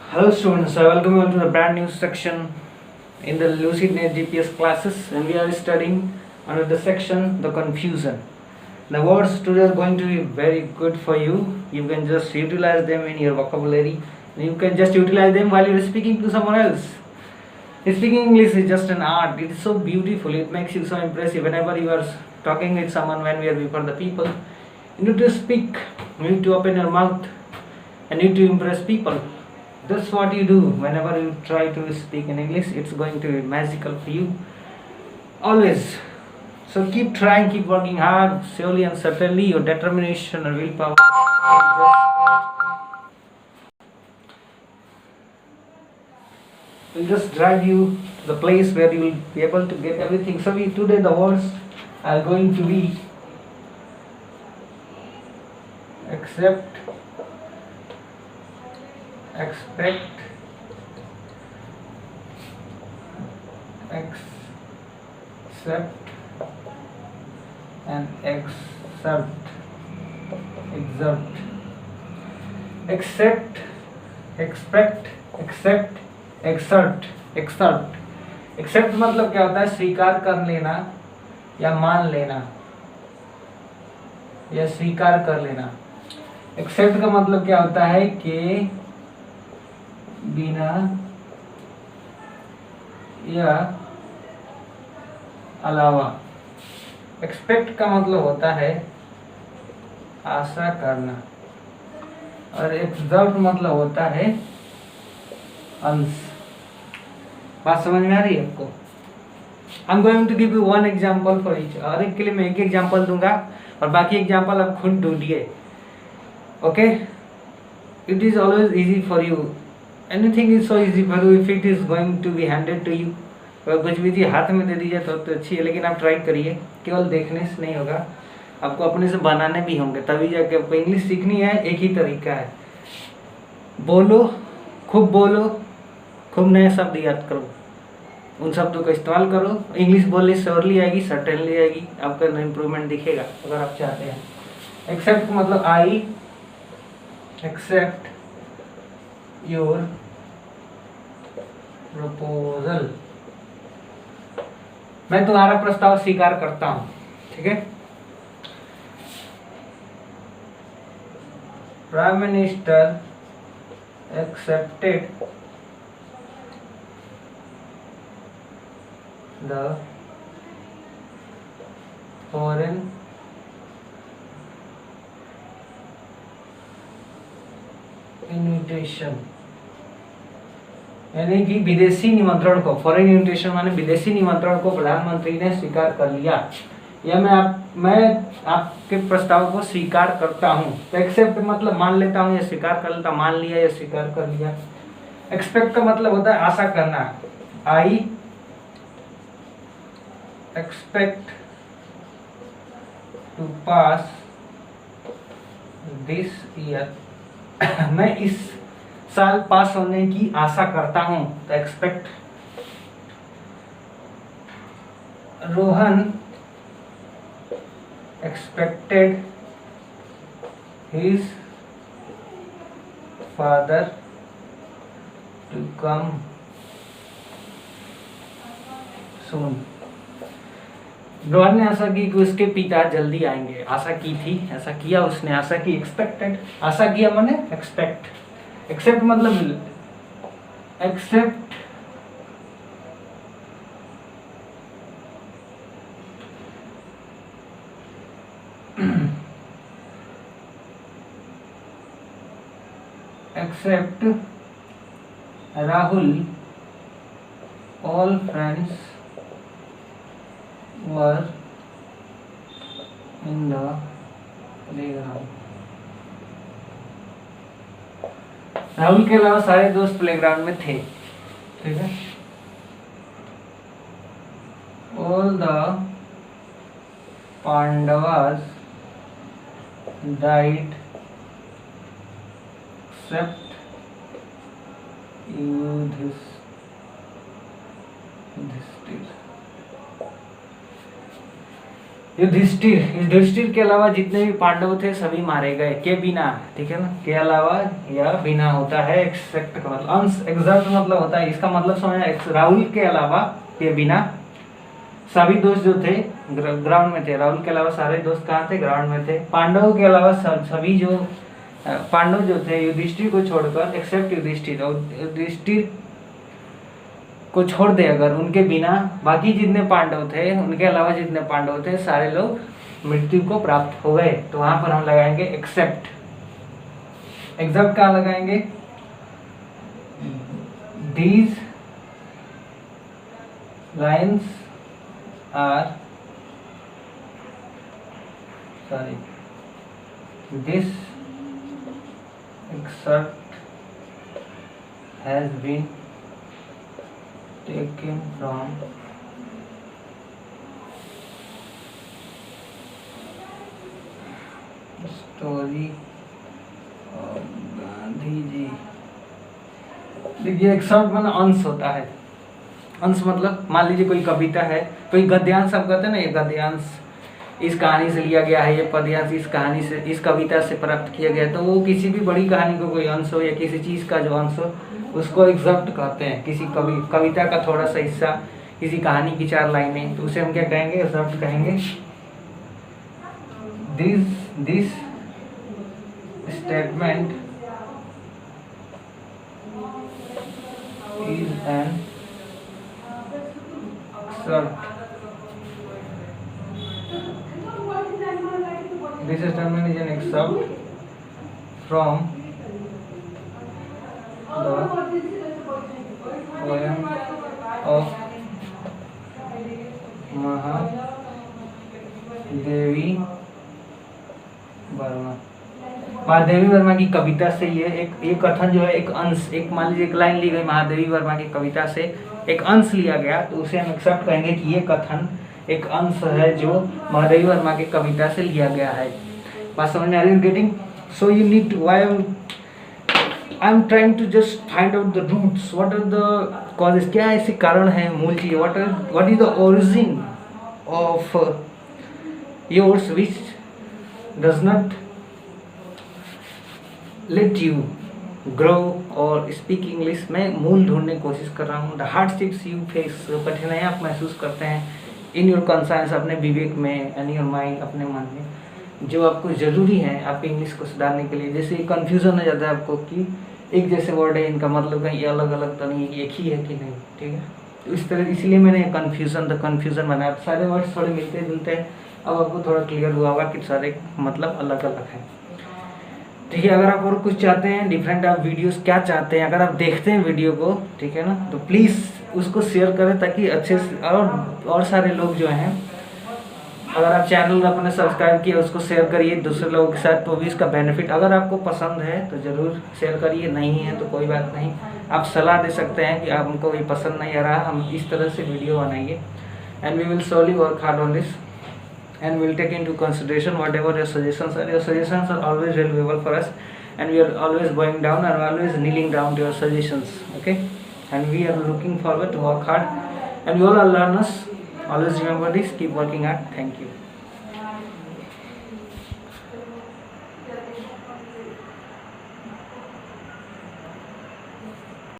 Hello students, I welcome you all to the brand new section in the LucidNet GPS classes, and we are studying under the section the confusion. The words today are going to be very good for you. You can just utilize them in your vocabulary. You can just utilize them while you are speaking to someone else. Speaking English is just an art. It is so beautiful. It makes you so impressive. Whenever you are talking with someone, when we are before the people, you need to speak. You need to open your mouth and need to impress people. That's what you do whenever you try to speak in English. It's going to be magical for you always. So keep trying, keep working hard. Slowly and certainly your determination and willpower will just drive you to the place where you will be able to get everything. So today the words are going to be accept, expect, accept and exert. Accept, expect, accept, exert. Except मतलब क्या होता है? स्वीकार कर लेना या मान लेना या स्वीकार कर लेना. एक्सेप्ट का मतलब क्या होता है कि बिना या अलावा. एक्सपेक्ट का मतलब होता है आशा करना और एक्सर्ट मतलब होता है अंश. बात समझ में आ रही है आपको? I am going to give you one example for each. और एक के लिए मैं एक एग्जांपल दूंगा और बाकी एग्जांपल आप खुद ढूंढिए. Okay, it is always easy for you. Anything is so easy for you if it is going to be handed to you. अगर कुछ भी चीज़ हाथ में दे दीजिए तो अच्छी है, लेकिन आप ट्राई करिए. केवल देखने से नहीं होगा, आपको अपने से बनाने भी होंगे, तभी जाके आपको इंग्लिश सीखनी है. एक ही तरीका है, बोलो, खूब नए शब्द याद करो, उन शब्दों का इस्तेमाल करो. इंग्लिश बोलने श्योरली आएगी, सर्टेनली आएगी. आपका इम्प्रूवमेंट दिखेगा अगर आप चाहते हैं. एक्सेप्ट मतलब आई एक्सेप्ट योर प्रपोजल. मैं तुम्हारा प्रस्ताव स्वीकार करता हूं. ठीक है. Prime minister accepted the foreign invitation. यानी कि विदेशी निमंत्रण को, फॉरेन इन्विटेशन माने विदेशी निमंत्रण को प्रधानमंत्री ने स्वीकार कर लिया. या मैं आपके प्रस्ताव को स्वीकार करता हूँ. तो एक्सेप्ट मतलब मान लेता हूँ या स्वीकार कर लेता. मान लिया या स्वीकार कर लिया. एक्सपेक्ट का मतलब होता है आशा करना. आई expect to pass this year. मैं इस साल पास होने की आशा करता हूं. तो expect. Rohan expected his father to come soon. Rohan ने आशा की कि उसके पिता जल्दी आएंगे. आशा की थी, ऐसा किया उसने. आशा की, एक्सपेक्टेड. आशा किया माने एक्सपेक्ट. एक्सेप्ट मतलब except except Rahul all friends were in the playground. Rahul के अलावा सारे दोस्त प्लेग्राउंड में थे. ठीक है. All the Pandavas died except Yudhishthir. Yudhishthir के अलावा जितने भी पांडव थे सभी मारे गए, के बिना, ठीक है ना, के अलावा या बिना होता है, एक्सेप्ट का मतलब अंश, एग्जैक्ट मतलब होता है, इसका मतलब समझ, राहुल के अलावा के बिना सभी दोस्त जो थे ग्राउंड में थे, राहुल के अलावा सारे दोस्त कहाँ थे, ग्राउंड में थे। पांडवों के अलावा सभी जो पांडव जो थे युधिष्ठिर को छोड़कर, एक्सेप्ट युधिष्ठिर, और युधिष्ठिर को छोड़ दे अगर, उनके बिना बाकी जितने पांडव थे, उनके अलावा जितने पांडव थे सारे लोग मृत्यु को प्राप्त हो गए। तो वहां पर हम लगाएंगे एक्सेप्ट। एक्सेप्ट कहाँ लगाएंगे, these lines are, sorry, this excerpt has been taken from story of Gandhi ji. देखिए एक्सेप्ट माना अंश होता है। अंश मतलब मान लीजिए कोई कविता है, कोई गद्यांश, आप कहते हैं ना, ये गद्यांश इस कहानी से लिया गया है, ये पद्यांश इस कहानी से, इस कविता से प्राप्त किया गया है। तो वो किसी भी बड़ी कहानी को कोई अंश हो या किसी चीज का जो अंश हो उसको एक्सेप्ट कहते हैं। किसी कविता का थोड़ा सा हिस्सा, किसी कहानी की 4 लाइनें, तो उसे हम क्या कहेंगे, एक्सेप्ट कहेंगे। This statement is an except, this statement is an excerpt from the poem of Mahadevi Verma. Mahadevi Verma की कविता से ये कथन जो है, एक अंश, एक मान लीजिए एक लाइन ली गई महादेवी वर्मा की कविता से, एक अंश लिया गया, तो उसे हम एक्सेप्ट कहेंगे कि ये कथन एक अंश है जो महादेवी वर्मा की कविता से लिया गया है। बात समझ में आ रही है? Getting? So you need to, I am trying to just find out the roots, what are the causes, क्या ऐसे कारण है, मूल चीज, what is the origin of yours which does not let you grow और स्पीक इंग्लिश। में मूल ढूंढने की कोशिश कर रहा हूँ। द हार्डशिप्स यू फेस, जो कठिनाइयाँ आप महसूस करते हैं इन योर कॉन्साइंस, अपने विवेक में, इन योर माइंड, अपने मन में, जो आपको ज़रूरी है आपकी इंग्लिश को सुधारने के लिए। जैसे कन्फ्यूज़न हो जाता है आपको कि एक जैसे वर्ड है, इनका मतलब कहीं अलग अलग तो नहीं, एक ही है कि नहीं, ठीक है। तो इस तरह, इसलिए मैंने द कन्फ्यूज़न बनाया। सारे वर्ड्स थोड़े मिलते जुलते हैं, अब आपको थोड़ा क्लियर हुआ होगा कि सारे मतलब अलग अलग हैं, ठीक है। अगर आप और कुछ चाहते हैं डिफरेंट, आप वीडियोस क्या चाहते हैं, अगर आप देखते हैं वीडियो को, ठीक है ना, तो प्लीज़ उसको शेयर करें ताकि अच्छे से और सारे लोग जो हैं, अगर आप चैनल अपने सब्सक्राइब किए उसको शेयर करिए दूसरे लोगों के साथ, तो भी इसका बेनिफिट, अगर आपको पसंद है तो ज़रूर शेयर करिए, नहीं है तो कोई बात नहीं, आप सलाह दे सकते हैं कि आपको ये पसंद नहीं आ रहा, हम इस तरह से वीडियो बनाएंगे। And we will slowly work hard on this and we'll take into consideration whatever your suggestions are. Your suggestions are always valuable for us and we are always going down and always kneeling down to your suggestions, okay? And we are looking forward to work hard and you all are learners. Always remember this, keep working hard. Thank you.